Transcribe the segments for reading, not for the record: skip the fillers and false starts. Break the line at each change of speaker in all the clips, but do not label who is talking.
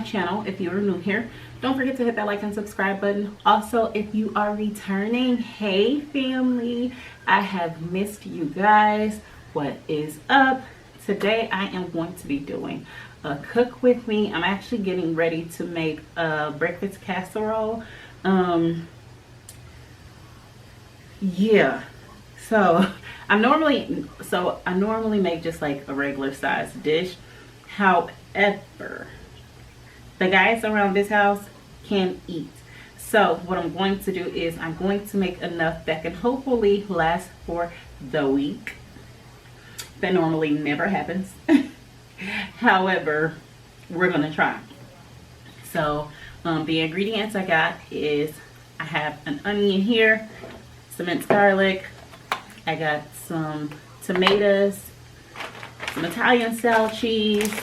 channel. If you are new here, don't forget to hit that like and subscribe button. Also, if you are returning, hey family, I have missed you guys. What is up? Today I am going to be doing a cook with me. I'm actually getting ready to make a breakfast casserole. Yeah, so I normally make just like a regular size dish. However, the guys around this house can eat. So what I'm going to do is I'm going to make enough that can hopefully last for the week. That normally never happens. However, we're gonna try. So the ingredients I got is I have an onion here, some minced garlic, I got some tomatoes, some Italian style cheese,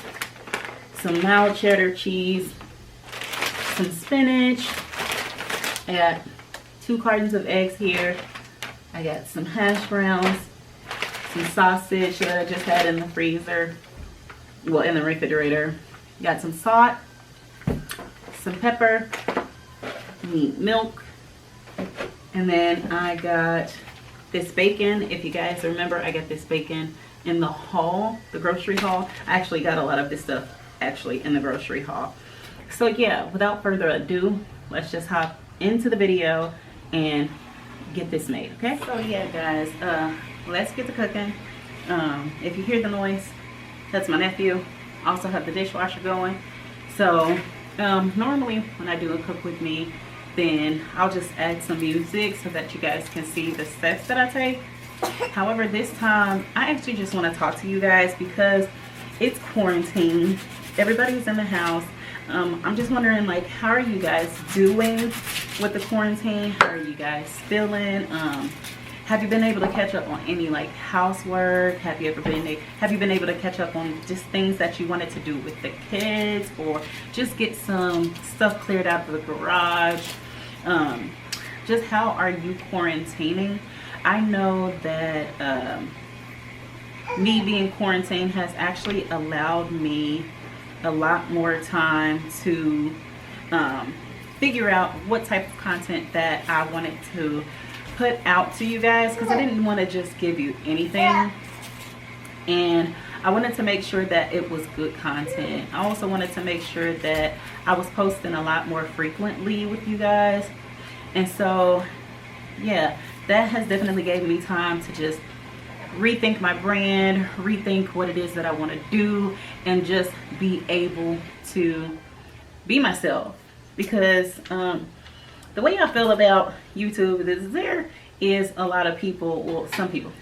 some mild cheddar cheese, some spinach, I got 2 cartons of eggs here, I got some hash browns, some sausage that I just had in the freezer, well, in the refrigerator, got some salt, some pepper, need milk, and then I got this bacon. If you guys remember, I got this bacon in the haul, the grocery haul. I actually got a lot of this stuff actually in the grocery haul. So yeah, without further ado, let's just hop into the video and get this made, okay? So yeah guys, let's get to cooking. If you hear the noise, that's my nephew. I also have the dishwasher going. So normally when I do a cook with me, then I'll just add some music so that you guys can see the steps that I take. However, this time I actually just want to talk to you guys because it's quarantine. Everybody's in the house. I'm just wondering, like, how are you guys doing with the quarantine? How are you guys feeling? Have you been able to catch up on any like housework? Have you been able to catch up on just things that you wanted to do with the kids, or just get some stuff cleared out of the garage? Just how are you quarantining? I know that me being quarantined has actually allowed me a lot more time to figure out what type of content that I wanted to put out to you guys, because I didn't want to just give you anything, and I wanted to make sure that it was good content. I also wanted to make sure that I was posting a lot more frequently with you guys, and so yeah, that has definitely gave me time to just rethink my brand, rethink what it is that I want to do, and just be able to be myself. Because the way I feel about YouTube is there is a lot of people, well,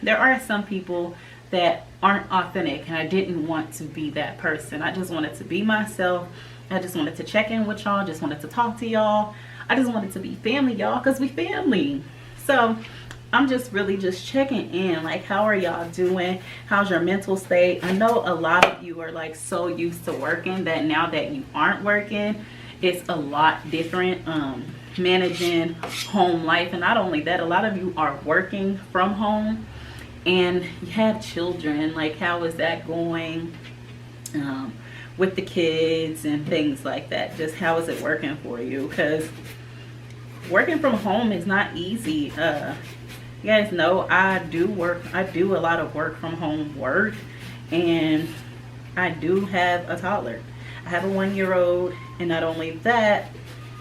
there are some people that aren't authentic, and I didn't want to be that person. I just wanted to be myself. I just wanted to check in with y'all, just wanted to talk to y'all. I just wanted to be family, y'all, because we family. So I'm just really just checking in, like, how are y'all doing? How's your mental state? I know a lot of you are like so used to working that now that you aren't working, it's a lot different managing home life. And not only that, a lot of you are working from home and you have children. Like, how is that going with the kids and things like that? Just how is it working for you? Because working from home is not easy. You guys know I do a lot of work from home work, and I do have a toddler. I have a 1-year-old, and not only that,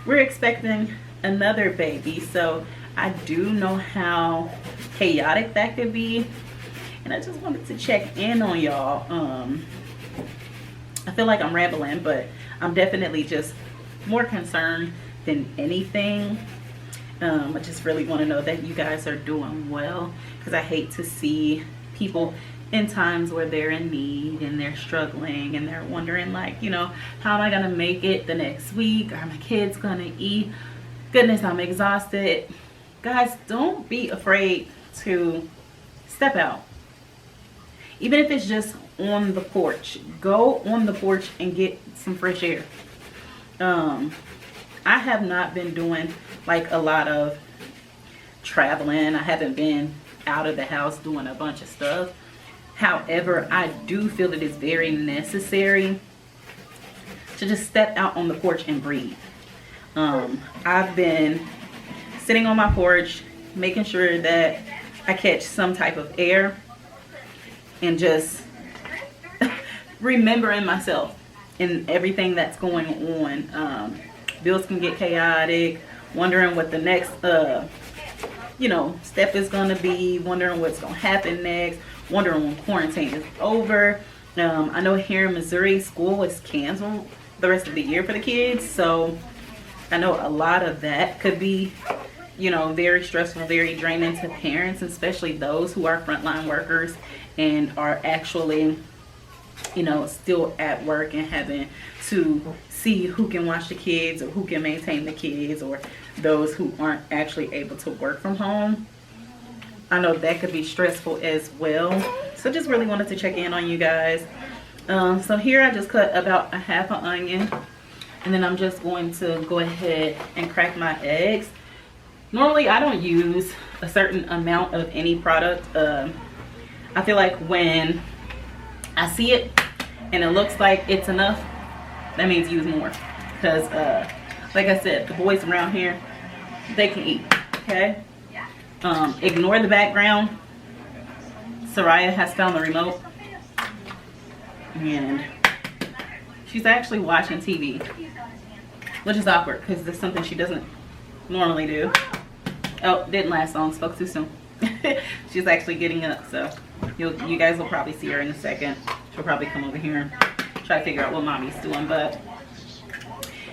we're expecting another baby. So I do know how chaotic that could be, and I just wanted to check in on y'all. I feel like I'm rambling, but I'm definitely just more concerned than anything. I just really want to know that you guys are doing well, because I hate to see people in times where they're in need and they're struggling and they're wondering, like, you know, how am I gonna make it the next week? Are my kids gonna eat? Goodness, I'm exhausted. Guys, don't be afraid to step out, even if it's just on the porch. Go on the porch and get some fresh air. I have not been doing like a lot of traveling. I haven't been out of the house doing a bunch of stuff. However, I do feel that it's very necessary to just step out on the porch and breathe. I've been sitting on my porch, making sure that I catch some type of air and just remembering myself and everything that's going on. Bills can get chaotic, wondering what the next step is going to be, wondering what's going to happen next, wondering when quarantine is over. I know here in Missouri, school is canceled the rest of the year for the kids, so I know a lot of that could be, very stressful, very draining to parents, especially those who are frontline workers and are actually, still at work and having to see who can watch the kids or who can maintain the kids, or those who aren't actually able to work from home. I know that could be stressful as well. So just really wanted to check in on you guys. So here I just cut about a half an onion, and then I'm just going to go ahead and crack my eggs. Normally I don't use a certain amount of any product. I feel like when I see it and it looks like it's enough, that means use more, because like I said, the boys around here, they can eat. Okay, ignore the background. Soraya has found the remote and she's actually watching TV, which is awkward because that's something she doesn't normally do. Oh, didn't last long, spoke too soon. She's actually getting up, so you guys will probably see her in a second. She'll probably come over here and try to figure out what mommy's doing. But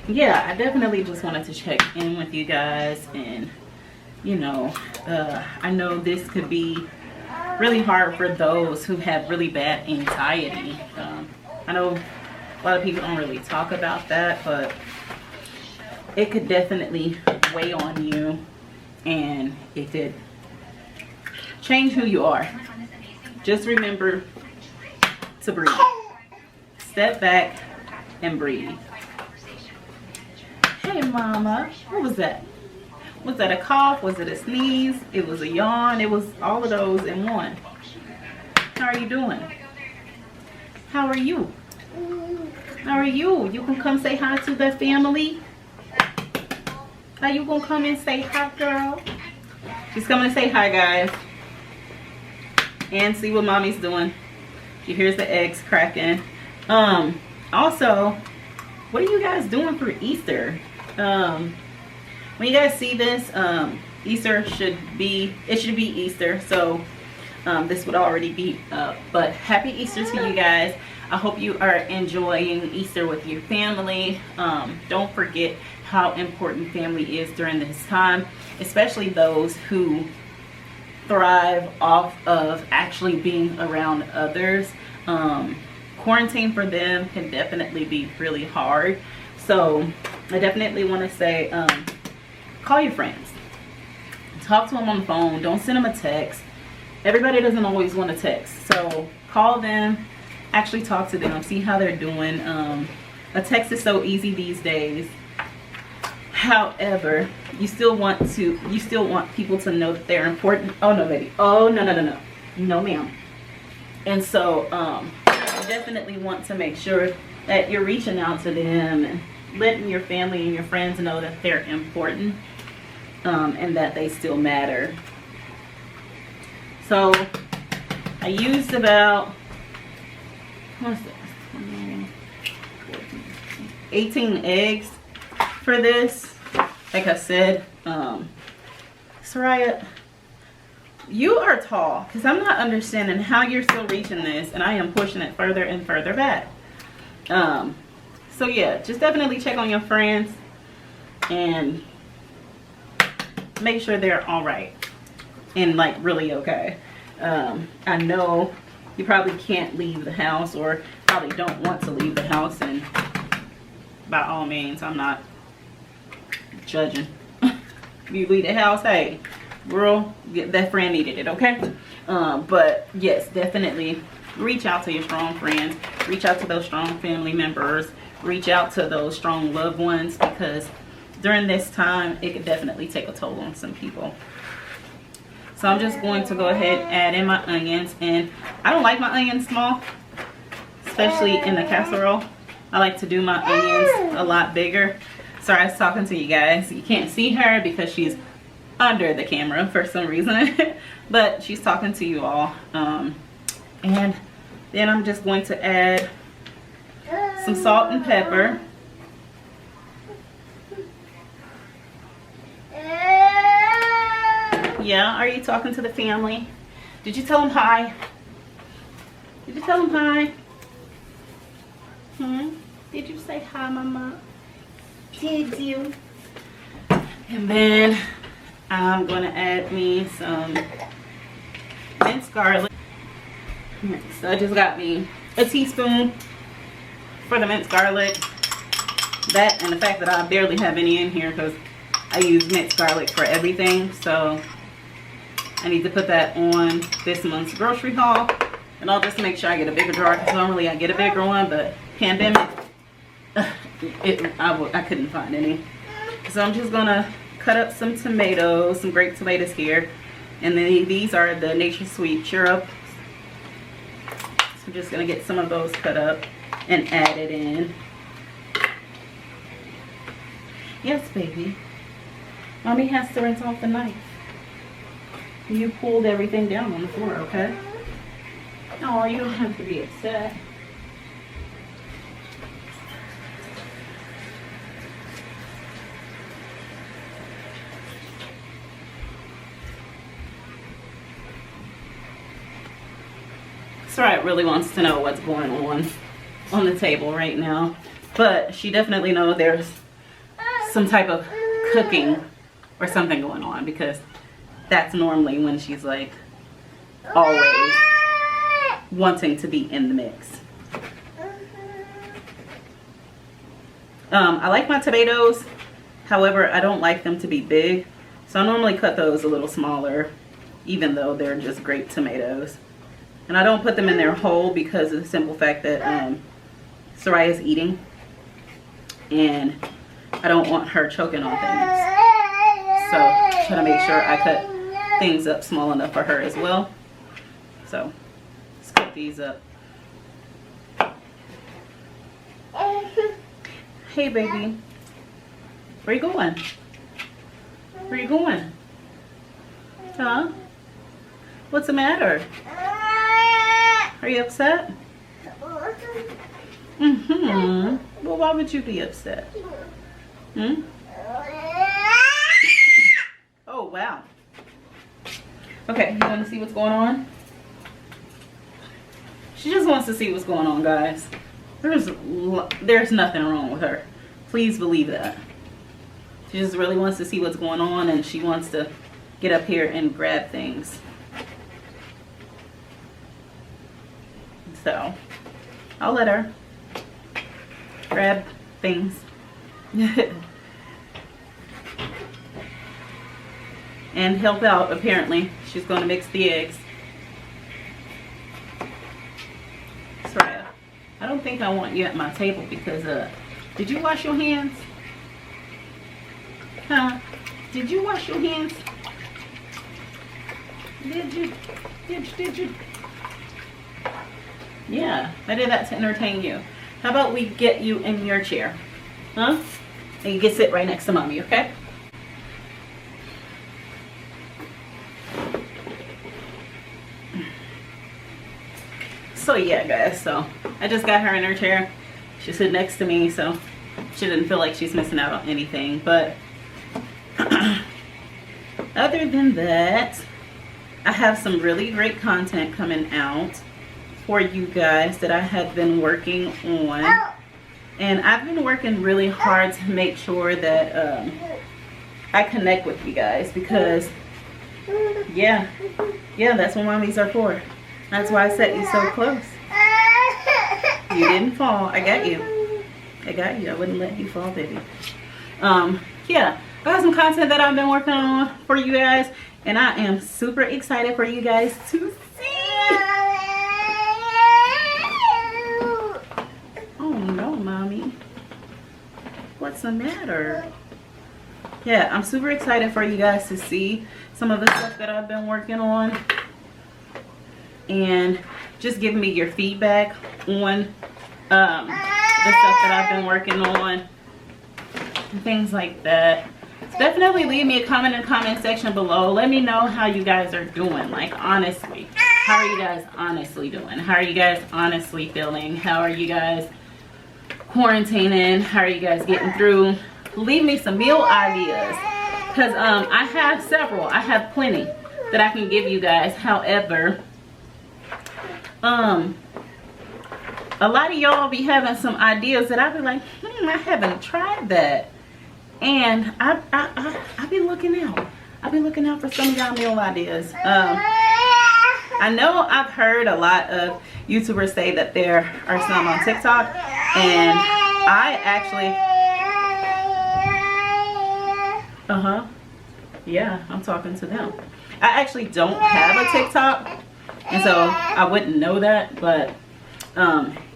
yeah, I definitely just wanted to check in with you guys, and I know this could be really hard for those who have really bad anxiety. I know a lot of people don't really talk about that, but it could definitely weigh on you, and it could change who you are. Just remember to breathe. Step back and breathe. Hey mama, what was that? Was that a cough? Was it a sneeze? It was a yawn. It was all of those in one. How are you doing? How are you? How are you? You can come say hi to the family. Are you gonna come and say hi, girl? She's coming to say hi, guys, and see what mommy's doing. She hears the eggs cracking. Also, what are you guys doing for Easter? When you guys see this, Easter should be Easter, so this would already be up. But happy Easter to you guys. I hope you are enjoying Easter with your family. Don't forget how important family is during this time, especially those who thrive off of actually being around others. Quarantine for them can definitely be really hard. So I definitely want to say, call your friends. Talk to them on the phone. Don't send them a text. Everybody doesn't always want to text. So call them. Actually talk to them. See how they're doing. A text is so easy these days. However, you still want people to know that they're important. Oh no, baby. Oh no. No, ma'am. And so you definitely want to make sure that you're reaching out to them and letting your family and your friends know that they're important, and that they still matter. So I used about, what's this, 18 eggs for this. Like I said, Soraya, you are tall, because I'm not understanding how you're still reaching this, and I am pushing it further and further back. So yeah, just definitely check on your friends and make sure they're all right and like really okay. I know you probably can't leave the house, or probably don't want to leave the house, and by all means, I'm not judging. If you leave the house, hey girl, that friend needed it, okay? But yes, definitely reach out to your strong friends, reach out to those strong family members, reach out to those strong loved ones, because during this time it could definitely take a toll on some people. So I'm just going to go ahead and add in my onions, and I don't like my onions small, especially in the casserole. I like to do my onions a lot bigger. Sorry, I was talking to you guys. You can't see her because she's under the camera for some reason. But she's talking to you all. And then I'm just going to add some salt and pepper. Yeah, are you talking to the family? Did you tell them hi? Did you tell them hi? Did you say hi, Mama? Did you? And then I'm gonna add me some minced garlic. So I just got me a teaspoon for the minced garlic. That and the fact that I barely have any in here because I use minced garlic for everything. So I need to put that on this month's grocery haul. And I'll just make sure I get a bigger jar because normally I get a bigger one, but pandemic, I couldn't find any. So I'm just gonna cut up some tomatoes, some grape tomatoes here. And then these are the Nature Sweet Churro. So I'm just gonna get some of those cut up and add it in. Yes, baby. Mommy has to rinse off the knife. You pulled everything down on the floor, okay? Oh, you don't have to be upset. Soraya really wants to know what's going on the table right now. But she definitely knows there's some type of cooking or something going on because that's normally when she's like always wanting to be in the mix. I like my tomatoes, however I don't like them to be big, so I normally cut those a little smaller even though they're just grape tomatoes. And I don't put them in there whole because of the simple fact that Soraya is eating and I don't want her choking on things, so I'm trying to make sure I cut things up small enough for her as well. So let's cut these up. Hey baby, where you going? Where you going? Huh? What's the matter? Are you upset? Well, why would you be upset? Oh wow. Okay, you want to see what's going on? She just wants to see what's going on, guys. There's nothing wrong with her. Please believe that. She just really wants to see what's going on and she wants to get up here and grab things. So, I'll let her grab things. And help out, apparently. She's going to mix the eggs. Soraya, I don't think I want you at my table because, did you wash your hands? Huh? Did you wash your hands? Did you? Did you? Yeah, I did that to entertain you. How about we get you in your chair? Huh? And you can sit right next to Mommy, okay? So yeah, guys, so I just got her in her chair. She sit next to me, so she didn't feel like she's missing out on anything. But other than that, I have some really great content coming out for you guys that I have been working on. And I've been working really hard to make sure that I connect with you guys because, yeah, that's what mommies are for. That's why I set you so close. You didn't fall. I got you. I got you. I wouldn't let you fall, baby. Yeah, I got some content that I've been working on for you guys, and I am super excited for you guys to see. Oh no, Mommy. What's the matter? Yeah, I'm super excited for you guys to see some of the stuff that I've been working on. And just giving me your feedback on the stuff that I've been working on and things like that. So definitely leave me a comment in the comment section below. Let me know how you guys are doing. Like, honestly, how are you guys honestly doing? How are you guys honestly feeling? How are you guys quarantining? How are you guys getting through? Leave me some meal ideas, because I have several. I have plenty that I can give you guys. However, a lot of y'all be having some ideas that I be like, I haven't tried that, and I be looking out. I be looking out for some of y'all meal ideas. I know I've heard a lot of YouTubers say that there are some on TikTok, and I actually, yeah, I'm talking to them. I actually don't have a TikTok, and so I wouldn't know that, but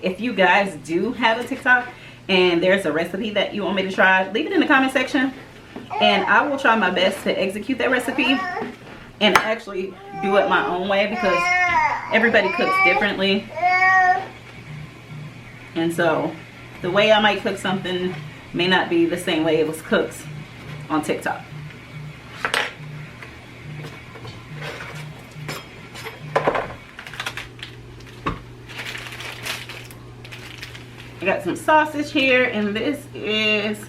if you guys do have a TikTok and there's a recipe that you want me to try, leave it in the comment section, and I will try my best to execute that recipe and actually do it my own way, because everybody cooks differently, and so the way I might cook something may not be the same way it was cooked on TikTok. I got some sausage here, and this is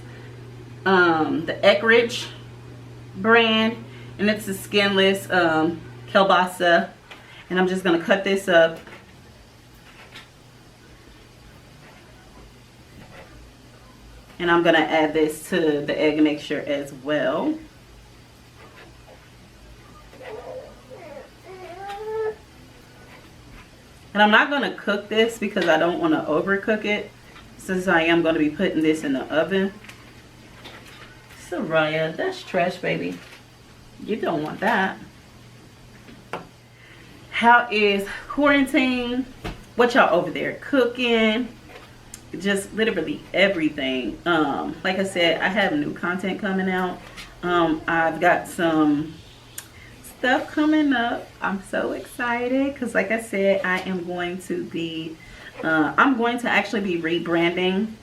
the Eckrich brand, and it's a skinless kielbasa, and I'm just gonna cut this up. And I'm gonna add this to the egg mixture as well. And I'm not gonna cook this because I don't wanna overcook it, since I am gonna be putting this in the oven. Soraya, that's trash, baby. You don't want that. How is quarantine? What y'all over there cooking? Just literally everything. Like I said, I have new content coming out. I've got some stuff coming up. I'm so excited because, like I said, I am going to be I'm going to actually be rebranding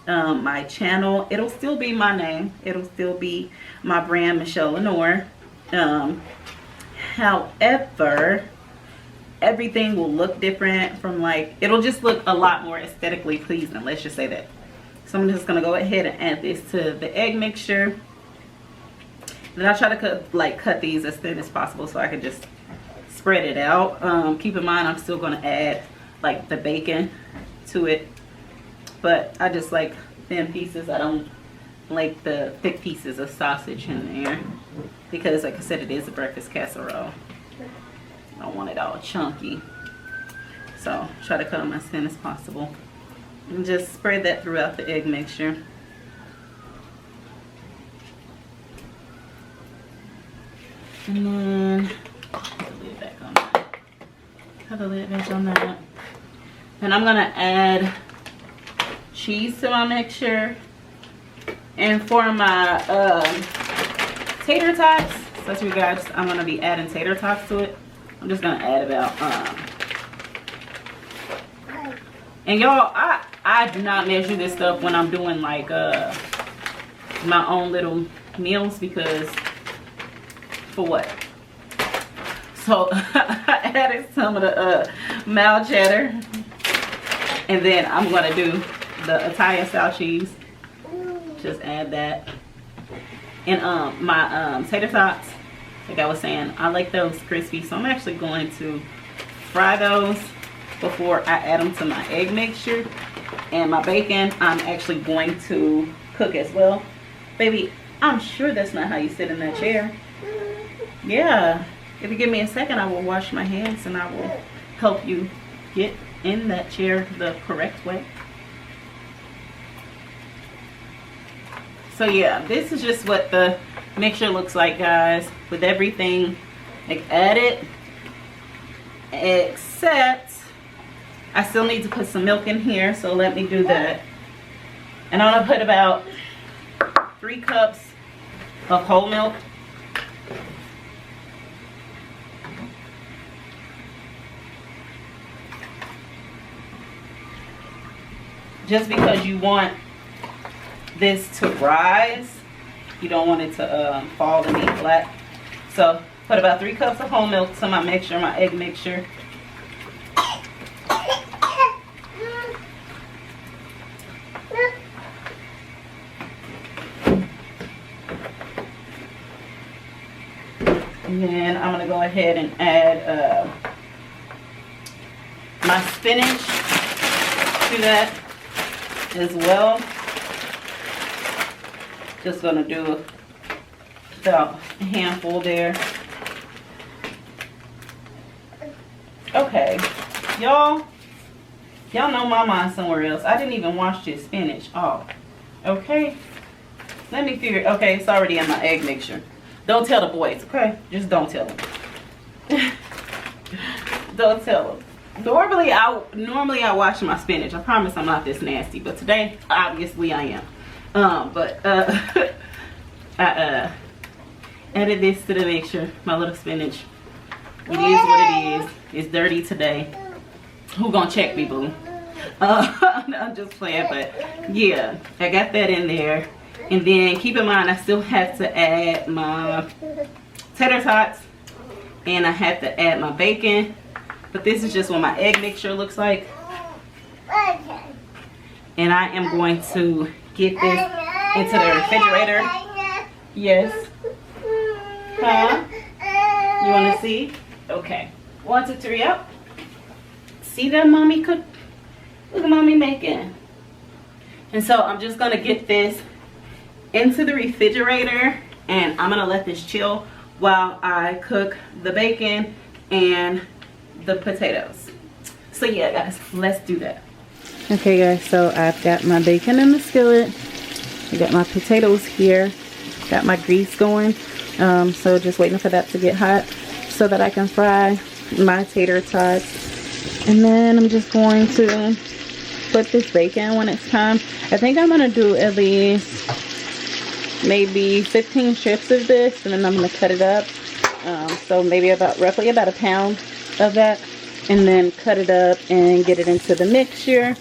my channel. It'll still be my name, it'll still be my brand, Michelle Lenore. However, everything will look different. From like, it'll just look a lot more aesthetically pleasing, let's just say that. So I'm just gonna go ahead and add this to the egg mixture. Then I try to cut these as thin as possible so I can just spread it out. Keep in mind, I'm still gonna add like the bacon to it, but I just like thin pieces. I don't like the thick pieces of sausage in there, because like I said, it is a breakfast casserole. I don't want it all chunky, so try to cut them as thin as possible, and just spread that throughout the egg mixture. And then put the lid back on that. Put the lid back on that. And I'm gonna add cheese to my mixture. And for my tater tots, so that's what you guys, I'm gonna be adding tater tots to it. I'm just gonna add about and y'all, I do not measure this stuff when I'm doing like my own little meals, because for what? So I added some of the mild cheddar, and then I'm gonna do the Italian style cheese. Just add that. And my tater tots, like I was saying, I like those crispy, so I'm actually going to fry those before I add them to my egg mixture. And my bacon, I'm actually going to cook as well. Baby, I'm sure that's not how you sit in that chair. Yeah, if you give me a second, I will wash my hands and I will help you get in that chair the correct way. So yeah, this is just what the mixture looks like, guys, with everything like added, except I still need to put some milk in here, so let me do that. And I'm gonna put about 3 cups of whole milk. just because you want this to rise, you don't want it to fall and be flat. So put about 3 cups of whole milk to my mixture, my egg mixture. And then I'm gonna go ahead and add my spinach to that as well. Just gonna do about a handful there. Okay, y'all know my mind somewhere else. I didn't even wash this spinach off. Okay, let me figure. Okay, it's already in my egg mixture. Don't tell the boys, okay? Just don't tell them. Don't tell them. Normally I wash my spinach. I promise I'm not this nasty, but today obviously I am. I added this to the mixture, my little spinach. It is what it is. It's dirty today. Who gonna check me, boo? I'm just playing, but yeah, I got that in there. And then keep in mind, I still have to add my tater tots, and I have to add my bacon. But this is just what my egg mixture looks like. And I am going to get this into the refrigerator. Yes. Huh? You want to see? Okay. 1, 2, 3, up. See that mommy cook? Look at mommy making. And so I'm just going to get this into the refrigerator, and I'm going to let this chill while I cook the bacon and the potatoes. So yeah, guys, let's do that. Okay, guys, so I've got my bacon in the skillet. I got my potatoes here. Got my grease going. So just waiting for that to get hot so that I can fry my tater tots. And then I'm just going to put this bacon when it's time. I think I'm gonna do at least maybe 15 strips of this, and then I'm gonna cut it up. So maybe roughly about a pound of that, and then cut it up and get it into the mixture.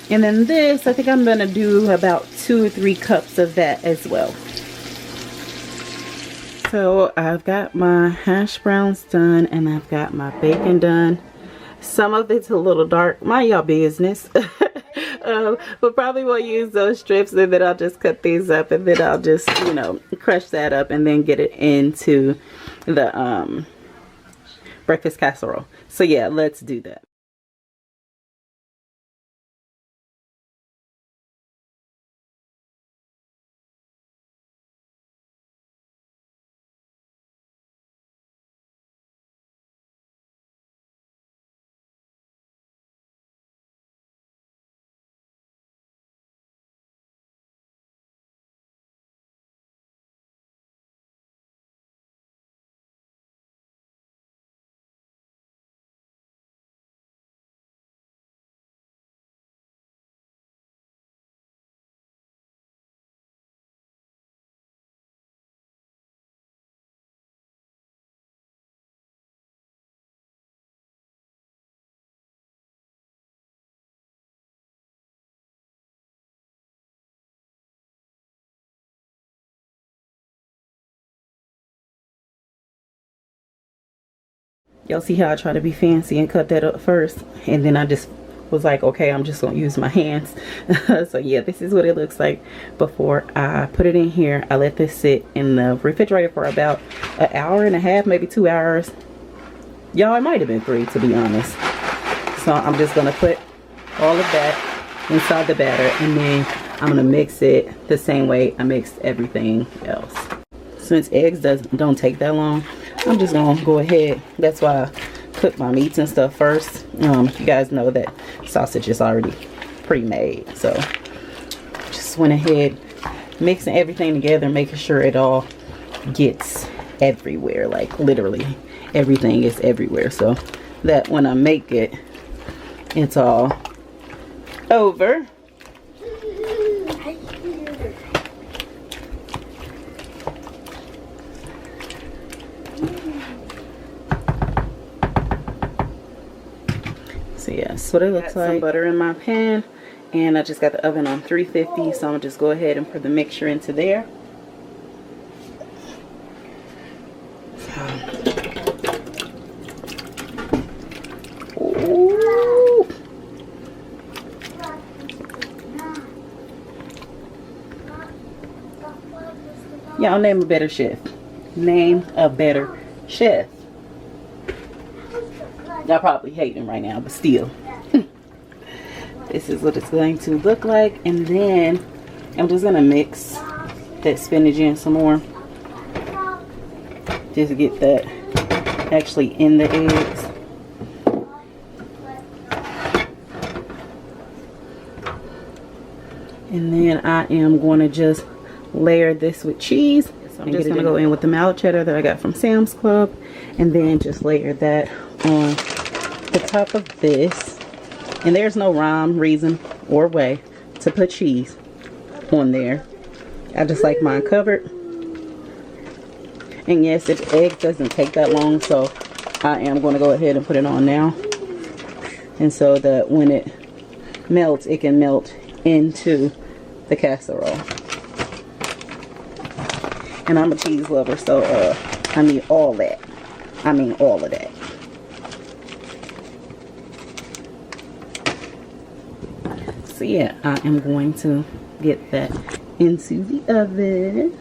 And then this, I think I'm gonna do about 2 or 3 cups of that as well. So I've got my hash browns done, and I've got my bacon done. Some of it's a little dark, mind y'all business. But probably will use those strips, and then I'll just cut these up, and then I'll just, you know, crush that up and then get it into the breakfast casserole. So yeah, let's do that. Y'all see how I try to be fancy and cut that up first, and then I just was like, okay, I'm just gonna use my hands. So yeah, this is what it looks like before I put it in here. I let this sit in the refrigerator for about an hour and a half, maybe 2 hours. Y'all, it might have been 3, to be honest. So I'm just gonna put all of that inside the batter, and then I'm gonna mix it the same way I mixed everything else. Since eggs don't take that long, I'm just gonna go ahead. That's why I cook my meats and stuff first. You guys know that sausage is already pre-made, so just went ahead mixing everything together, making sure it all gets everywhere, like literally everything is everywhere, so that when I make it, it's all over. So yeah, that's what it looks like. Some butter in my pan, And I just got the oven on 350, so I'm gonna just go ahead and put the mixture into there. Ooh. Y'all name a better chef. Name a better chef. Y'all probably hating right now, but still. This is what it's going to look like. And then I'm just gonna mix that spinach in some more. Just to get that actually in the eggs. And then I am going to just layer this with cheese. So I'm just going to go in with the mallet cheddar that I got from Sam's Club. And then just layer that on the top of this. And there's no rhyme, reason, or way to put cheese on there. I just like mine covered. And yes, the egg doesn't take that long, so I am going to go ahead and put it on now. And so that when it melts, it can melt into the casserole. And I'm a cheese lover, so I need all that. I mean all of that. So yeah, I am going to get that into the oven.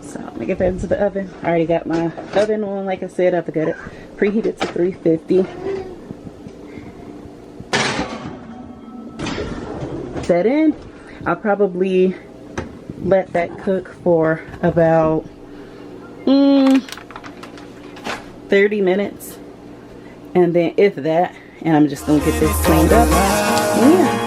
So let me get that into the oven. I already got my oven on, like I said. I've got it preheated to 350. Set in. I'll probably let that cook for about 30 minutes. And then if that, and I'm just gonna get this cleaned up. Yeah.